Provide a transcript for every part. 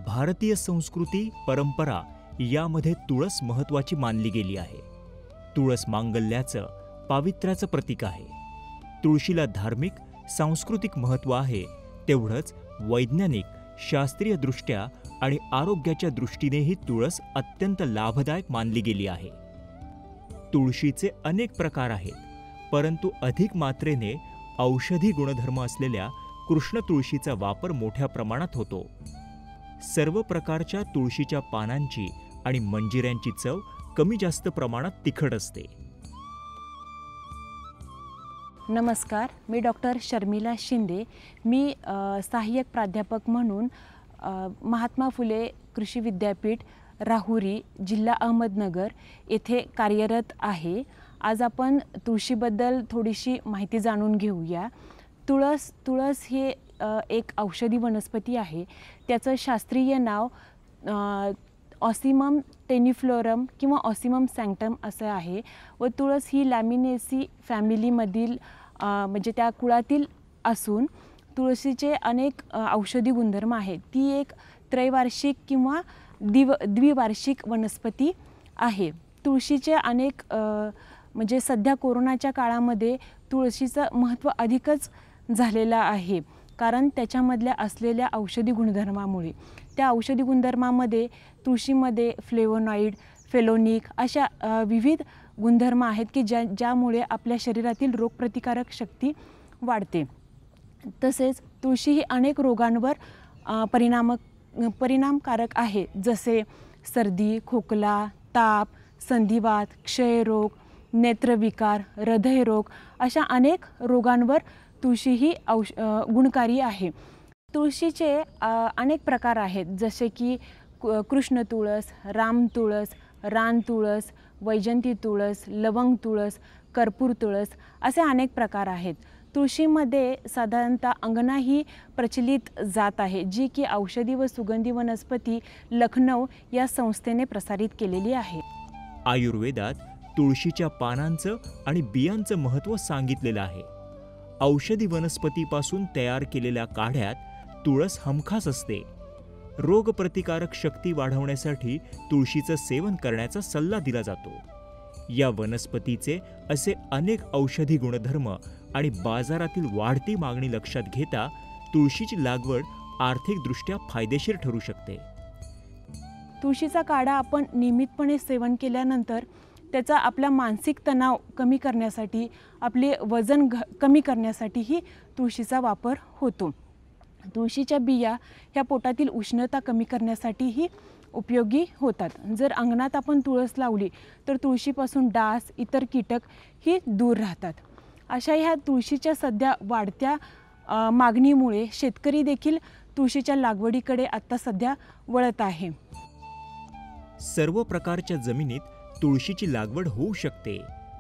भारतीय संस्कृती परंपरा यामध्ये तुळस महत्त्वाची मानली गेली आहे. तुळस मांगल्याचं, पावित्र्याचं प्रतीक आहे. तुळशीला धार्मिक, सांस्कृतिक महत्त्व आहे, तेवढंच वैज्ञानिक, शास्त्रीय दृष्ट्या आणि आरोग्याच्या दृष्टीनेही तुळस अत्यंत लाभदायक मानली गेली आहे. तुळशीचे अनेक प्रकार आहेत, परंतु अधिक मात्रेने औषधी गुणधर्म असलेल्या कृष्ण तुळशीचा वापर मोठ्या प्रमाणात होतो. सर्व प्रकारच्या तुळशीच्या पानांची आणि मंजिऱ्यांची चव कमी जास्त प्रमाणात तिखट असते. नमस्कार, मी डॉक्टर शर्मिला शिंदे. मी सहाय्यक प्राध्यापक म्हणून महात्मा फुले कृषी विद्यापीठ राहुरी, जिल्हा अहमदनगर येथे कार्यरत आहे. आज आपण तुळशीबद्दल थोडीशी माहिती जाणून घेऊया. तुळस हे एक औषधी वनस्पती आहे. त्याचं शास्त्रीय नाव ऑसिमम टेनिफ्लोरम किंवा ऑसिमम सॅन्क्टम असं आहे व तुळस ही लॅमिनेसी फॅमिलीमधील म्हणजे त्या कुळातील असून तुळशीचे अनेक औषधी गुणधर्म आहेत. ती एक त्रैवार्षिक किंवा द्विवार्षिक वनस्पती आहे. तुळशीचे अनेक म्हणजे सध्या कोरोनाच्या काळामध्ये तुळशीचं महत्त्व अधिकच झालेलं आहे, कारण त्याच्यामधल्या असलेल्या औषधी गुणधर्मामुळे. त्या औषधी गुणधर्मामध्ये तुळशीमध्ये फ्लेवोनॉइड, फेलोनिक अशा विविध गुणधर्म आहेत की ज्यामुळे आपल्या शरीरातील रोगप्रतिकारक शक्ती वाढते. तसेच तुळशी ही अनेक रोगांवर परिणामकारक आहे, जसे सर्दी, खोकला, ताप, संधिवात, क्षयरोग, नेत्रविकार, हृदयरोग अशा अनेक रोगांवर तुळशी ही गुणकारी आहे. तुळशीचे अनेक प्रकार आहेत, जसे की कृष्ण तुळस, राम तुळस, रान तुळस, वैजंती तुळस, लवंग तुळस, कर्पूर तुळस असे अनेक प्रकार आहेत. तुळशीमध्ये साधारणतः अंगना ही प्रचलित जात आहे, जी की औषधी व सुगंधी वनस्पती लखनौ या संस्थेने प्रसारित केलेली आहे. आयुर्वेदात तुळशीच्या पानांचं आणि बियांचं महत्त्व सांगितलेलं आहे. औषधी वनस्पतीपासून तयार केलेल्या काढ्यात तुळस हमखास असते. रोगप्रतिकारक शक्ती वाढवण्यासाठी तुळशीचं सेवन करण्याचा सल्ला दिला जातो. या वनस्पतीचे असे अनेक औषधी गुणधर्म आणि बाजारातील वाढती मागणी लक्षात घेता तुळशीची लागवड आर्थिकदृष्ट्या फायदेशीर ठरू शकते. तुळशीचा काढा आपण नियमितपणे सेवन केल्यानंतर त्याचा आपला मानसिक तणाव कमी करण्यासाठी, आपले वजन कमी करण्यासाठीही तुळशीचा वापर होतो. तुळशीच्या बिया ह्या पोटातील उष्णता कमी करण्यासाठीही उपयोगी होतात. जर अंगणात आपण तुळस लावली तर तुळशीपासून डास, इतर कीटक ही दूर राहतात. अशा ह्या तुळशीच्या सध्या वाढत्या मागणीमुळे शेतकरी देखील तुळशीच्या लागवडीकडे आता सध्या वळत आहे. सर्व प्रकारच्या जमिनीत तुळशीची लागवड होऊ शकते,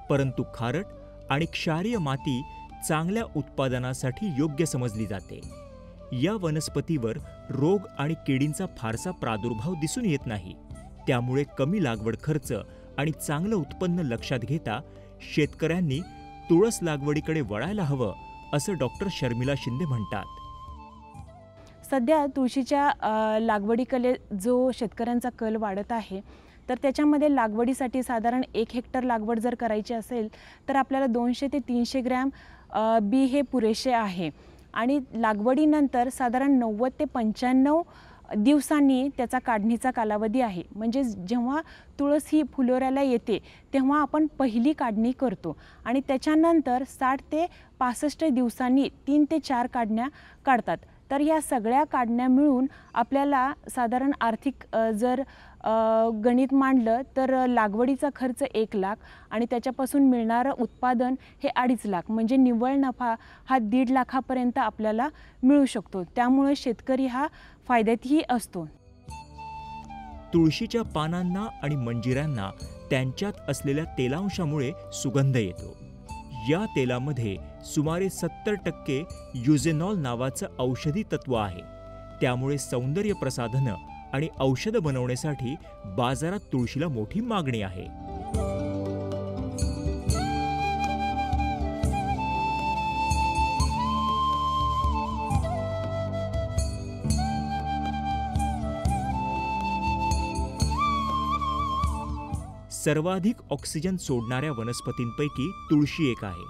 परंतु खारट आणि क्षारीय माती चांगल्या उत्पादनासाठी योग्य समजली जाते. या वनस्पतीवर रोग आणि किडींचा फारसा प्रादुर्भाव दिसून येत नाही. त्यामुळे कमी लागवड खर्च आणि चांगलं उत्पन्न लक्षात घेता शेतकऱ्यांनी तुळस लागवडीकडे वळायला हवं, असं डॉक्टर शर्मिला शिंदे म्हणतात. सध्या तुळशीच्या लागवडीकडे जो शेतकऱ्यांचा कल वाढत आहे, तर त्याच्यामध्ये लागवडीसाठी साधारण 1 हेक्टर लागवड जर करायची असेल तर आपल्याला 200 ते 300 ग्रॅम बी हे पुरेसे आहे. आणि लागवडीनंतर साधारण 90 ते 95 दिवसांनी त्याचा काढणीचा कालावधी आहे. म्हणजे जेव्हा तुळस ही फुलोऱ्याला येते तेव्हा आपण पहिली काढणी करतो आणि त्याच्यानंतर 60 ते 65 दिवसांनी 3 ते 4 काढण्या काढतात. तर ह्या सगळ्या काढण्या मिळून आपल्याला साधारण आर्थिक जर गणित मांडलं तर लागवडीचा खर्च 1,00,000 आणि त्याच्यापासून मिळणारं उत्पादन हे 2.5 लाख, म्हणजे निव्वळ नफा हा 1.5 लाखापर्यंत आपल्याला मिळू शकतो. त्यामुळे शेतकरी हा फायद्यातही असतो. तुळशीच्या पानांना आणि मंजिऱ्यांना त्यांच्यात असलेल्या तेलांशामुळे सुगंध येतो. या तेलामध्ये सुमारे 70% युजेनॉल नावाचं औषधी तत्व आहे. त्यामुळे सौंदर्य प्रसाधनं आणि औषधं बनवण्यासाठी बाजारात तुळशीला मोठी मागणी आहे. सर्वाधिक ऑक्सिजन सोडणाऱ्या वनस्पतींपैकी तुळशी एक आहे.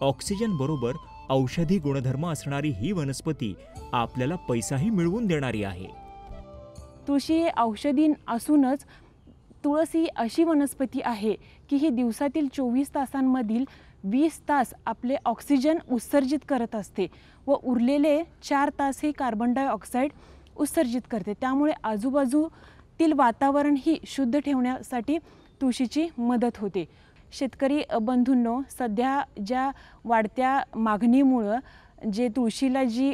ऑक्सिजन बरोबर औषधी गुणधर्म असणारी ही वनस्पती आपल्याला पैसाही मिळवून देणारी आहे. तुळशी हे औषधी असूनच तुळस ही अशी वनस्पती आहे की ही दिवसातील 24 तासांमधील 20 तास आपले ऑक्सिजन उत्सर्जित करत असते व उरलेले 4 तास हे कार्बन डायऑक्साईड उत्सर्जित करते. त्यामुळे आजूबाजूतील वातावरण ही शुद्ध ठेवण्यासाठी तुळशीची मदत होते. शेतकरी बंधूंनो, सध्या ज्या वाढत्या मागणीमुळं जे तुळशीला जी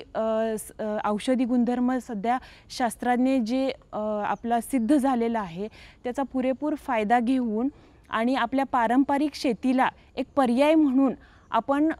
औषधी गुणधर्म सध्या शास्त्राने जे आपला सिद्ध झालेला आहे त्याचा पुरेपूर फायदा घेऊन आणि आपल्या पारंपरिक शेतीला एक पर्याय म्हणून आपण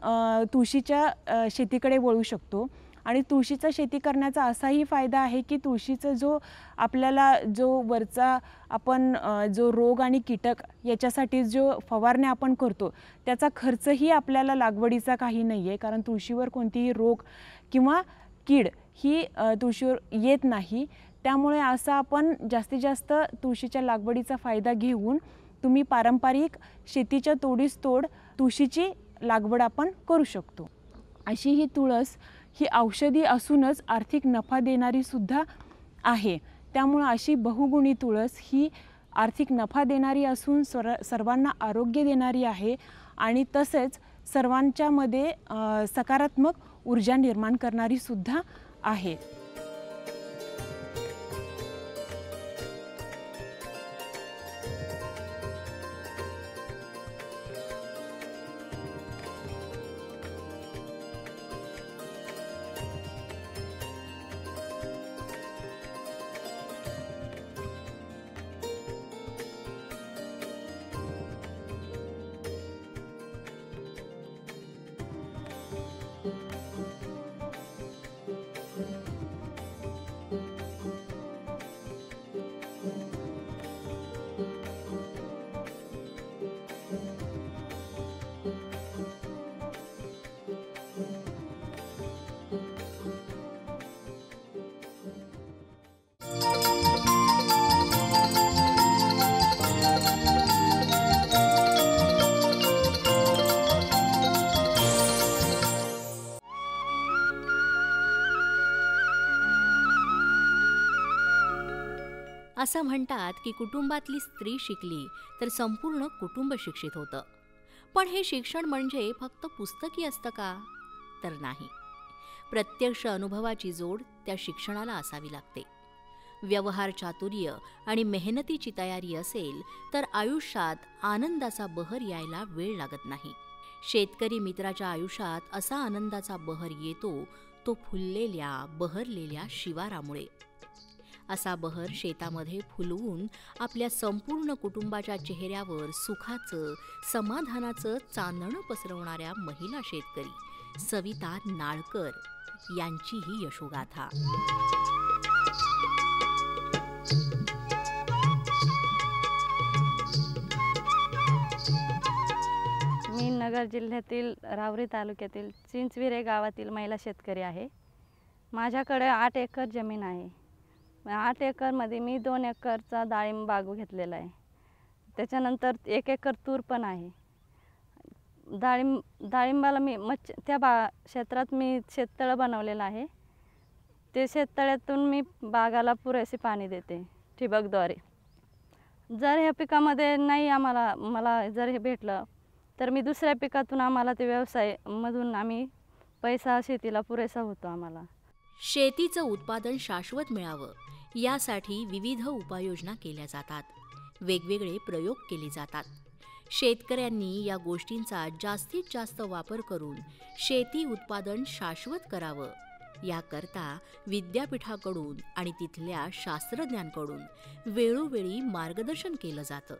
तुळशीच्या शेतीकडे वळू शकतो. आणि तुळशीचा शेती करण्याचा असाही फायदा आहे की तुळशीचा जो आपल्याला जो वरचा आपण जो रोग आणि कीटक याच्यासाठी जो फवारण्या आपण करतो त्याचा खर्चही आपल्याला लागवडीचा काही नाही आहे, कारण तुळशीवर कोणतीही रोग किंवा कीड ही तुळशीवर येत नाही. त्यामुळे असं आपण जास्तीत जास्त तुळशीच्या लागवडीचा फायदा घेऊन तुम्ही पारंपरिक शेतीच्या तोडीस तोड तुळशीची लागवड आपण करू शकतो. अशी ही तुळस ही औषधी असूनच आर्थिक नफा देणारी सुद्धा आहे. त्यामुळे अशी बहुगुणी तुळस ही आर्थिक नफा देणारी असून सर्वांना आरोग्य देणारी आहे आणि तसेच सर्वांच्यामध्ये सकारात्मक ऊर्जा निर्माण करणारी सुद्धा आहे. असं म्हणतात की कुटुंबातली स्त्री शिकली तर संपूर्ण कुटुंब शिक्षित होतं. पण हे शिक्षण म्हणजे फक्त पुस्तकी असतं का? तर नाही. प्रत्यक्ष अनुभवाची जोड त्या शिक्षणाला असावी लागते. व्यवहार चातुर्य आणि मेहनतीची तयारी असेल तर आयुष्यात आनंदाचा बहर यायला वेळ लागत नाही. शेतकरी मित्राच्या आयुष्यात असा आनंदाचा बहर येतो तो फुललेल्या बहरलेल्या शिवारामुळे. असा बहर शेतामध्ये फुलवून आपल्या संपूर्ण कुटुंबाच्या चेहऱ्यावर सुखाचं समाधानाचं चांदणं पसरवणाऱ्या महिला शेतकरी सविता नाळकर यांची ही यशोगाथा. मी नगर जिल्ह्यातील रावरी तालुक्यातील चिंचविरे गावातील महिला शेतकरी आहे. माझ्याकडे 8 एकर जमीन आहे. 8 एकरमध्ये मी 2 एकरचा डाळिंब बाग घेतलेला आहे. त्याच्यानंतर 1 एकर तूर पण आहे. डाळिंबाला मी त्या क्षेत्रात मी शेततळं बनवलेलं आहे. ते शेततळ्यातून मी बागाला पुरेसे पाणी देते ठिबकद्वारे. जर ह्या पिकामध्ये नाही मला जर हे भेटलं तर मी दुसऱ्या पिकातून आम्हाला ते व्यवसायामधून आम्ही पैसा शेतीला पुरेसा होतो आम्हाला. शेतीचं उत्पादन शाश्वत मिळावं यासाठी विविध उपाययोजना केल्या जातात, वेगवेगळे प्रयोग केले जातात. शेतकऱ्यांनी या गोष्टींचा जास्तीत जास्त वापर करून शेती उत्पादन शाश्वत करावं याकरता विद्यापीठाकडून आणि तिथल्या शास्त्रज्ञांकडून वेळोवेळी मार्गदर्शन केलं जातं.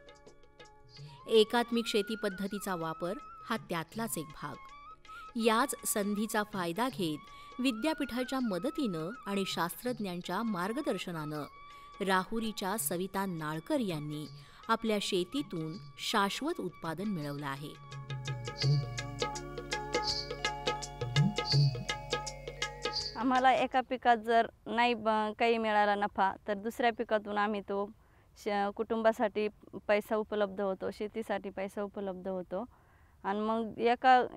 एकात्मिक शेती पद्धतीचा वापर हा त्यातलाच एक भाग. याच संधीचा फायदा घेत विद्यापीठाच्या मदतीनं आणि शास्त्रज्ञांच्या मार्गदर्शनानं राहुरीच्या सविता नाळकर यांनी आपल्या शेतीतून शाश्वत उत्पादन मिळवलं आहे. आम्हाला एका पिकात जर नाही काही मिळाला नफा, तर दुसऱ्या पिकातून आम्ही तो कुटुंबासाठी पैसा उपलब्ध होतो, शेतीसाठी पैसा उपलब्ध होतो. आणि मग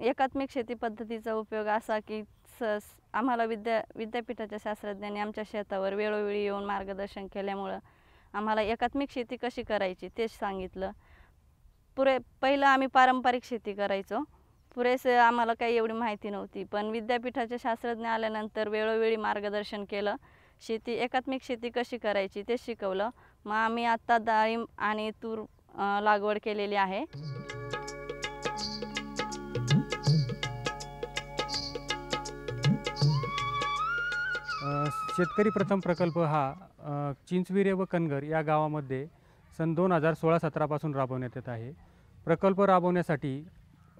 एकात्मिक शेती पद्धतीचा उपयोग असा की आम्हाला विद्यापीठाच्या शास्त्रज्ञांनी आमच्या शेतावर वेळोवेळी येऊन मार्गदर्शन केल्यामुळं आम्हाला एकात्मिक शेती कशी करायची तेच सांगितलं. पहिलं आम्ही पारंपरिक शेती करायचो, पुरेसे आम्हाला काही एवढी माहिती नव्हती. पण विद्यापीठाचे शास्त्रज्ञ आल्यानंतर वेळोवेळी मार्गदर्शन केलं, एकात्मिक शेती कशी करायची ते शिकवलं. मग आम्ही आत्ता डाळिंब आणि तूर लागवड केलेली आहे. शेतकरी प्रथम प्रकल्प हा चिंचविरे व कनगर या गावामध्ये सन 2016-17 पासून राबवण्यात येत आहे. प्रकल्प राबवण्यासाठी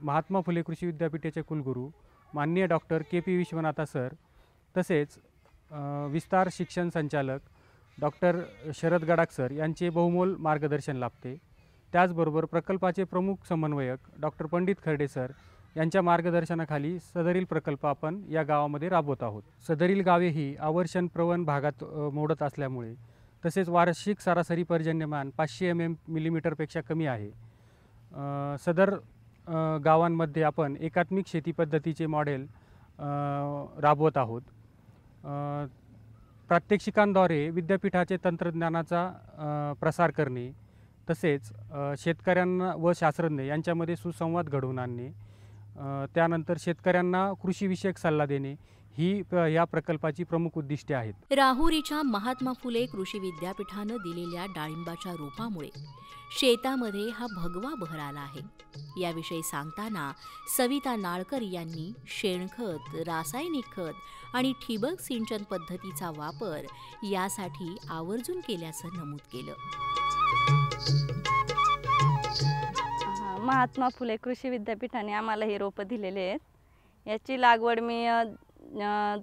महात्मा फुले कृषी विद्यापीठाचे कुलगुरू माननीय डॉक्टर के.पी. विश्वनाथा सर, तसेच विस्तार शिक्षण संचालक डॉक्टर शरद गडाख सर यांचे बहुमोल मार्गदर्शन लाभते. त्याचबरोबर प्रकल्पाचे प्रमुख समन्वयक डॉक्टर पंडित खर्डे सर यांच्या मार्गदर्शनाखाली सदरील प्रकल्प आपण या गावामध्ये राबवत आहोत. सदरील गावे ही आवर्षण प्रवण भागात मोडत असल्यामुळे, तसेच वार्षिक सरासरी पर्जन्यमान 500 मिलीमीटरपेक्षा कमी आहे. सदर गावांमध्ये आपण एकात्मिक शेती पद्धतीचे मॉडेल राबवत आहोत. प्रात्यक्षिकांद्वारे विद्यापीठाचे तंत्रज्ञानाचा प्रसार करणे, तसेच शेतकऱ्यांना व शास्त्रज्ञ यांच्यामध्ये सुसंवाद घडवून आणणे, त्यानंतर शेतकऱ्यांना कृषीविषयक सल्ला देणे ही या प्रकल्पाची प्रमुख उद्दिष्टे आहेत. राहुरीच्या महात्मा फुले कृषी विद्यापीठानं दिलेल्या डाळिंबाच्या रोपामुळे शेतामध्ये हा भगवा बहर आला आहे. याविषयी सांगताना सविता नाळकर यांनी शेणखत, रासायनिक खत आणि ठिबक सिंचन पद्धतीचा वापर यासाठी आवर्जून केल्याचं नमूद केलं. महात्मा फुले कृषी विद्यापीठाने आम्हाला हे रोपं दिलेले आहेत. याची लागवड मी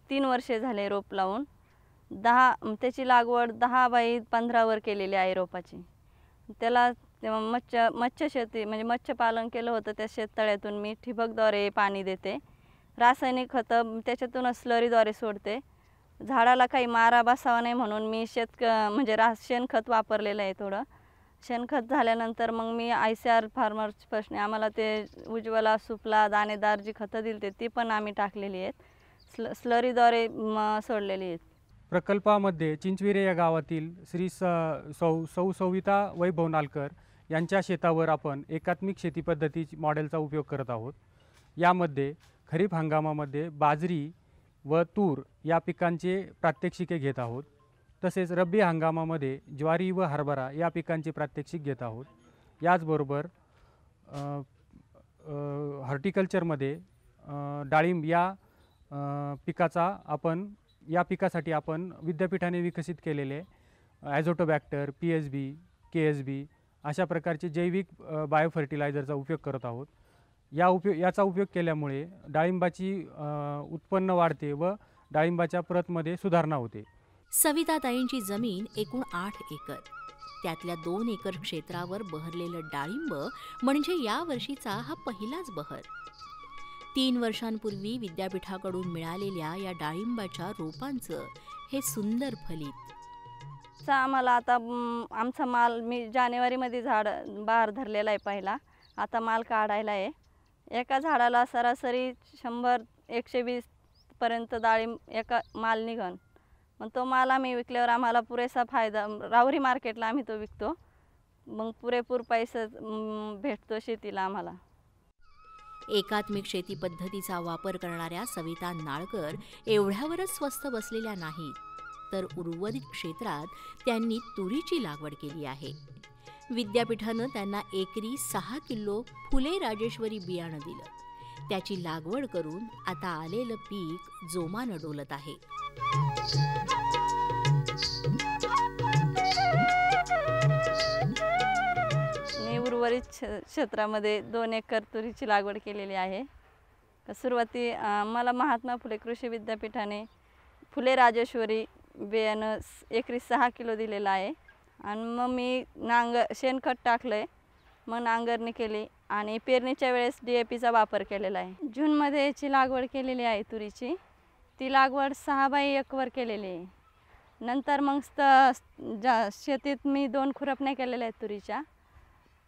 3 वर्षे झाले रोप लावून. त्याची लागवड 10 बाय 15 वर केलेली आहे रोपाची. त्याला मत्स्य शेती म्हणजे मत्स्यपालन केलं होतं. त्या शेततळ्यातून मी ठिबकद्वारे पाणी देते. रासायनिक खतं त्याच्यातून स्लरीद्वारे सोडते. झाडाला काही मारा बसावा नाही म्हणून मी शेणखत वापरलेलं आहे. थोडं शेणखत झाल्यानंतर मग मी ICR फार्मर्सपासून आम्हाला ते उज्ज्वला, सुफला, दाणेदार जी खतं दिली ती पण आम्ही टाकलेली आहेत. स्लरीद्वारे सोडलेली आहेत. प्रकल्पामध्ये चिंचविरे या गावातील श्री सौ सविता वैभव नालकर यांच्या शेतावर आपण एकात्मिक शेती पद्धती मॉडेलचा उपयोग करत आहोत. यामध्ये खरीप हंगामामध्ये बाजरी व तूर या पिकांचे प्रात्यक्षिके घेत आहोत. तसेच रब्बी हंगामामध्ये ज्वारी व हरभरा या पिकांचे प्रात्यक्षिक घेत आहोत. याचबरोबर हॉर्टिकल्चरमध्ये डाळिंब या पिकासाठी आपण विद्यापीठाने विकसित केलेले ॲझोटोबॅक्टर, PSB, KSB अशा प्रकारचे जैविक बायोफर्टिलायझरचा उपयोग करत आहोत. याचा उपयोग केल्यामुळे डाळिंबाची उत्पन्न वाढते व डाळिंबाच्या प्रतमध्ये सुधारणा होते. सविताताईंची जमीन एकूण 8 एकर. त्यातल्या 2 एकर क्षेत्रावर बहरलेलं डाळिंब म्हणजे या वर्षीचा हा पहिलाच बहर. 3 वर्षांपूर्वी विद्यापीठाकडून मिळालेल्या या डाळिंबाच्या रोपांचं हे सुंदर फलित. आम्हाला आता आमचा माल मी जानेवारीमध्ये बहार धरलेला आहे पहिला. आता माल काढायला आहे. एका झाडाला सरासरी 100-120 पर्यंत डाळिंब एका माल निघन. मग तो माल आम्ही विकल्यावर आम्हाला पुरेसा फायदा, राहुरी मार्केटला आम्ही तो विकतो. मग पुरेपूर पैसा भेटतो शेतीला आम्हाला. एकात्मिक शेती पद्धतीचा वापर करणाऱ्या सविता नाळकर एवढ्यावरच स्वस्थ बसलेल्या नाहीत, तर उर्वरित क्षेत्रात त्यांनी तुरीची लागवड केली आहे. विद्यापीठानं त्यांना एकरी 6 किलो फुले राजेश्वरी बियाणं दिलं. त्याची लागवड करून आता आलेलं पीक जोमानं डोलत आहे. मी उर्वरित क्षेत्रामध्ये 2 एकर तुरीची लागवड केलेली आहे. सुरुवाती मला महात्मा फुले कृषी विद्यापीठाने फुले राजेश्वरी बियाणं एकरी 6 किलो दिलेलं आहे. आणि मग मी शेणखत टाकलं आहे, मग नांगरणी केली आणि पेरणीच्या वेळेस DAPचा वापर केलेला आहे. जूनमध्ये याची लागवड केलेली आहे तुरीची. ती लागवड 6x1 वर केलेली आहे. नंतर मग शेतीत मी 2 खुरपण्या केलेल्या आहेत तुरीच्या.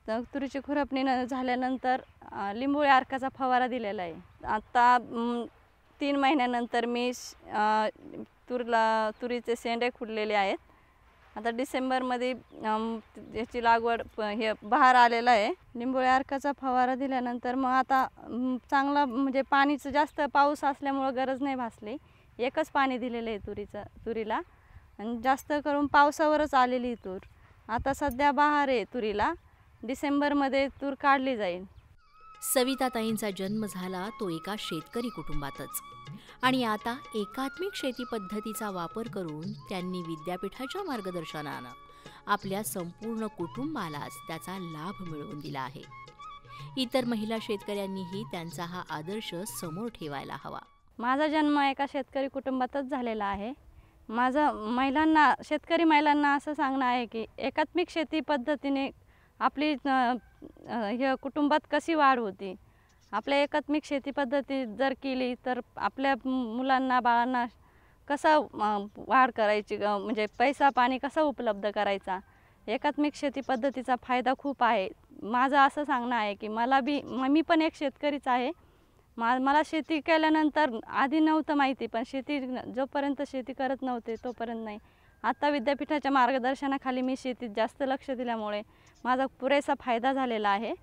तर तुरीची खुरपणी झाल्यानंतर लिंबोळी अर्काचा फवारा दिलेला आहे. आता 3 महिन्यानंतर मी तुरीचे शेंडे खुडलेले आहेत. आता डिसेंबरमध्ये याची लागवड हे बहार आलेला आहे. लिंबोळी अर्काचा फवारा दिल्यानंतर मग आता चांगला म्हणजे पाणीचं जास्त पाऊस असल्यामुळं गरज नाही भासली. एकच पाणी दिलेलं आहे तुरीला आणि जास्त करून पावसावरच आलेली तूर. आता सध्या बहार आहे तुरीला. डिसेंबरमध्ये तूर काढली जाईल. सविताताईंचा जन्म झाला तो एका शेतकरी कुटुंबातच आणि आता एकात्मिक शेती पद्धतीचा वापर करून त्यांनी विद्यापीठाच्या मार्गदर्शनानं आपल्या संपूर्ण कुटुंबालाच त्याचा लाभ मिळवून दिला आहे. इतर महिला शेतकऱ्यांनीही त्यांचा हा आदर्श समोर ठेवायला हवा. माझा जन्म एका शेतकरी कुटुंबातच झालेला आहे. शेतकरी महिलांना असं सांगणं आहे की एकात्मिक शेती पद्धतीने आपली कुटुंबात कशी वाढ होती. आपल्या एकात्मिक शेती पद्धती जर केली तर आपल्या मुलांना बाळांना कसं वाढ करायची, म्हणजे पैसा पाणी कसं उपलब्ध करायचा. एकात्मिक शेती पद्धतीचा फायदा खूप आहे. माझं असं सांगणं आहे की मी पण एक शेतकरीच आहे. मला शेती केल्यानंतर आधी नव्हतं माहिती, पण जोपर्यंत शेती करत नव्हते तोपर्यंत नाही. आता विद्यापीठाच्या मार्गदर्शनाखाली मी शेतीत जास्त लक्ष दिल्यामुळे माझा पुरेसा फायदा झालेला आहे.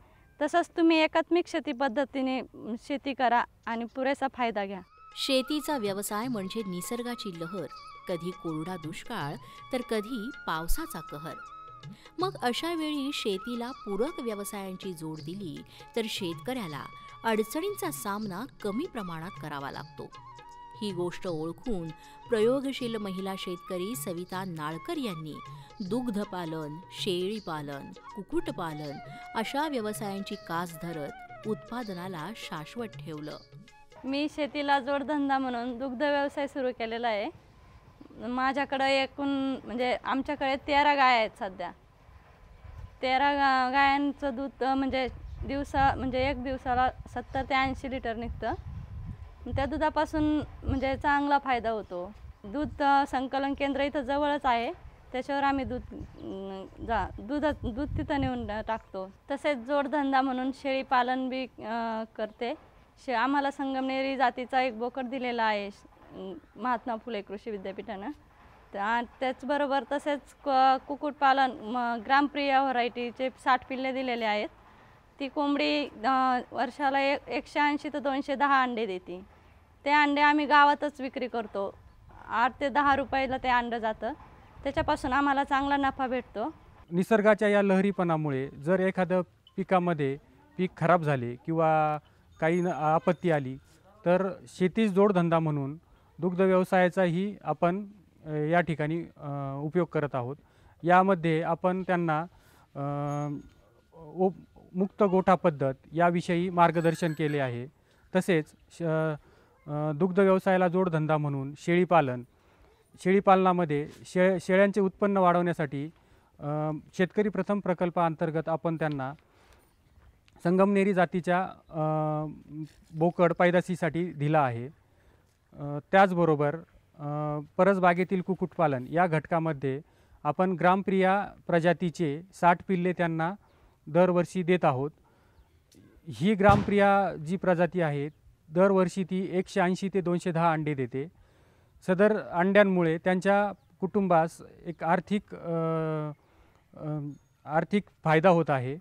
तसंच तुम्ही एकात्मिक शेती पद्धतीने शेती करा आणि पुरेसा फायदा घ्या. शेतीचा व्यवसाय म्हणजे निसर्गाची लहर, कधी कोरडा दुष्काळ तर कधी पावसाचा कहर. मग अशा वेळी शेतीला पूरक व्यवसायांची जोड दिली तर शेतकऱ्याला अडचणींचा सामना कमी प्रमाणात करावा लागतो. ही गोष्ट ओळखून प्रयोगशील महिला शेतकरी सविता नाळकर यांनी दुग्धपालन, शेळीपालन, कुक्कुटपालन अशा व्यवसायांची कास धरत उत्पादनाला शाश्वत ठेवलं. मी शेतीला जोडधंदा म्हणून दुग्ध व्यवसाय सुरू केलेला आहे. माझ्याकडे एकूण म्हणजे आमच्याकडे 13 गाय आहेत सध्या. 13 गायांचं दूध म्हणजे एक दिवसाला 70 ते 80 लिटर निघतं. त्या दुधापासून म्हणजे चांगला फायदा होतो. दूध संकलन केंद्र इथं जवळच आहे, त्याच्यावर आम्ही दूध तिथं नेऊन टाकतो. तसेच जोडधंदा म्हणून शेळीपालन बी करते. आम्हाला संगमनेरी जातीचा एक बोकड दिलेला आहे महात्मा फुले कृषी विद्यापीठानं. त्याचबरोबर तसेच कुक्कुटपालन ग्रामप्रिया व्हरायटीचे 60 पिल्ले दिलेले आहेत. ती कोंबडी वर्षाला 180 ते 210 अंडे देते. ते अंडे आम्ही गावातच विक्री करतो. 8 ते 10 रुपयाला ते अंडं जातं. त्याच्यापासून आम्हाला चांगला नफा भेटतो. निसर्गाच्या या लहरीपणामुळे जर एखादं पिकामध्ये पीक खराब झाले किंवा काही आपत्ती आली तर शेतीच जोडधंदा म्हणून दुग्ध व्यवसायाचाही आपण या ठिकाणी उपयोग करत आहोत. यामध्ये आपण त्यांना मुक्त गोठा पद्धत याविषयी मार्गदर्शन केले आहे. तसेच दुग्ध व्यवसायाला जोडधंदा म्हणून शेळीपालनामध्ये शेळ्यांचे उत्पन्न वाढवण्यासाठी शेतकरी प्रथम प्रकल्पाअंतर्गत आपण त्यांना संगमनेरी जातीच्या बोकड पैदाशीसाठी दिला आहे. त्याचबरोबर परसबागेतील कुक्कुटपालन या घटकामध्ये आपण ग्रामप्रिया प्रजातीचे 60 पिल्ले त्यांना दरवर्षी देत आहोत. ही ग्रामप्रिया जी प्रजाती आहे दरवर्षी ती 180 ते 210 अंडे देते. सदर अंड्यांमुळे त्यांच्या कुटुंबास एक आर्थिक फायदा होत आहे.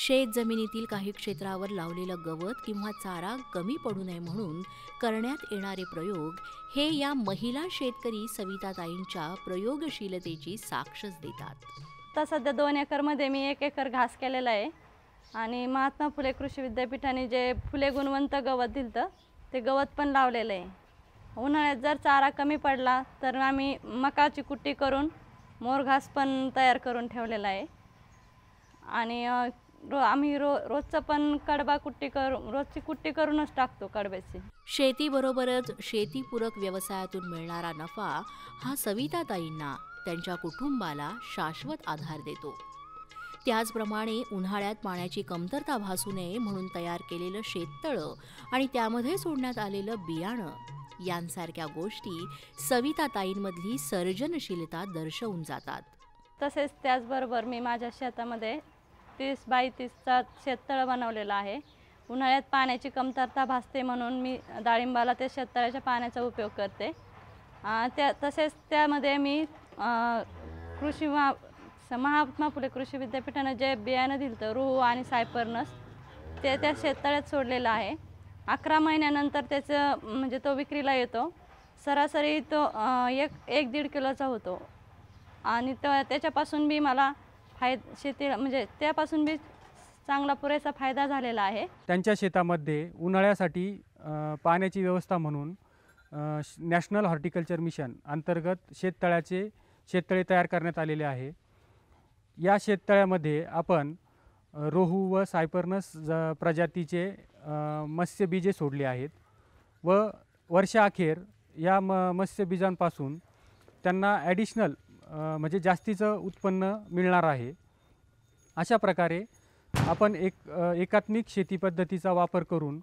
शेत जमिनीतील काही क्षेत्रावर लावलेलं गवत किंवा चारा कमी पडू नये म्हणून करण्यात येणारे प्रयोग हे या महिला शेतकरी सविताताईंच्या प्रयोगशीलतेची साक्षच देतात. तर सध्या 2 एकरमध्ये मी 1 एकर घास केलेला आहे आणि महात्मा फुले कृषी विद्यापीठाने जे फुले गुणवंत गवत दिलं ते गवत पण लावलेलं आहे. उन्हाळ्यात जर चारा कमी पडला तर आम्ही मकाची कुट्टी करून मोर घास पण तयार करून ठेवलेला आहे आणि आम्ही रोजचं पण कडबा कुट्टी रोजची कुट्टी करूनच टाकतो कडब्याची. शेतीबरोबरच शेतीपूरक व्यवसायातून मिळणारा नफा हा सविताताईंना त्यांच्या कुटुंबाला शाश्वत आधार देतो. त्याचप्रमाणे उन्हाळ्यात पाण्याची कमतरता भासू नये म्हणून तयार केलेलं शेततळं आणि त्यामध्ये सोडण्यात आलेलं बियाणं यांसारख्या गोष्टी सविताताईंमधली सर्जनशीलता दर्शवून जातात. तसेच त्याचबरोबर मी माझ्या शेतामध्ये 30 बाय 30चा शेततळं बनवलेलं आहे. उन्हाळ्यात पाण्याची कमतरता भासते म्हणून मी डाळिंबाला त्या शेततळ्याच्या पाण्याचा उपयोग करते. तसेच त्यामध्ये मी महात्मा फुले कृषी विद्यापीठानं जे बियाणं दिलं रोहू आणि सायपरनस ते त्या शेततळ्यात सोडलेलं आहे. 11 महिन्यानंतर त्याचं म्हणजे तो विक्रीला येतो. सरासरी तो 1-1.5 किलोचा होतो आणि त्याच्यापासून बी मला शेती म्हणजे त्यापासून बी चांगला पुरेसा फायदा झालेला आहे. त्यांच्या शेतामध्ये उन्हाळ्यासाठी पाण्याची व्यवस्था म्हणून नॅशनल हॉर्टिकल्चर मिशन अंतर्गत शेततळे तयार करण्यात आलेले आहे. या शेततळ्यामध्ये आपण रोहू व सायपरनस प्रजातीचे मत्स्यबीजे सोडले आहेत व वर्षाअखेर या मत्स्यबीजांपासून त्यांना ॲडिशनल म्हणजे जास्तीचं उत्पन्न मिळणार आहे. अशा प्रकारे आपण एकात्मिक शेती पद्धतीचा वापर करून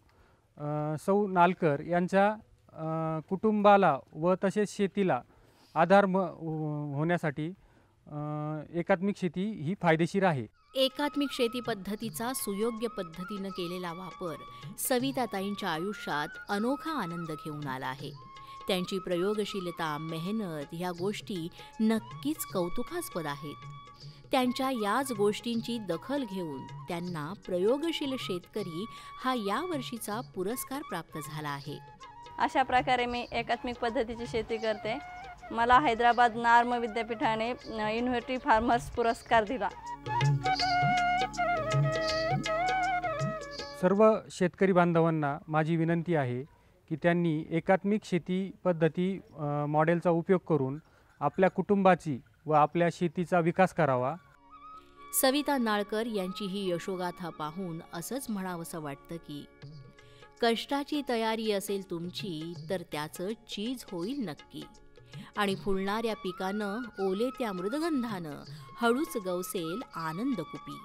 सौ नालकर यांच्या कुटुंबाला व तसेच शेतीला आधार होण्यासाठी एकात्मिक शेती ही फायदेशीर आहे. एकात्मिक शेती पद्धतीचा सुयोग्य पद्धतीनं केलेला वापर सविताताईंच्या आयुष्यात अनोखा आनंद घेऊन आला आहे. त्यांची प्रयोगशीलता, मेहनत ह्या गोष्टी नक्कीच कौतुकास्पद आहेत. त्यांच्या याच गोष्टींची दखल घेऊन त्यांना प्रयोगशील शेतकरी हा यावर्षीचा पुरस्कार प्राप्त झाला आहे. अशा प्रकारे मी एकात्मिक पद्धतीची शेती करते. मला हैदराबाद नार्म विद्यापीठाने इनोव्हेटिव्ह फार्मर्स पुरस्कार दिला. सर्व शेतकरी बांधवांना माझी विनंती आहे की त्यांनी एकात्मिक शेती पद्धती मॉडेलचा उपयोग करून आपल्या कुटुंबाची व आपल्या शेतीचा विकास करावा. सविता नाळकर यांची ही यशोगाथा पाहून असंच म्हणावंसं वाटतं की कष्टाची तयारी असेल तुमची तर त्याचं चीज होईल नक्की आणि फुलणाऱ्या पिकानं ओले त्या मृदगंधानं हळूच गवसेल आनंद कुपी.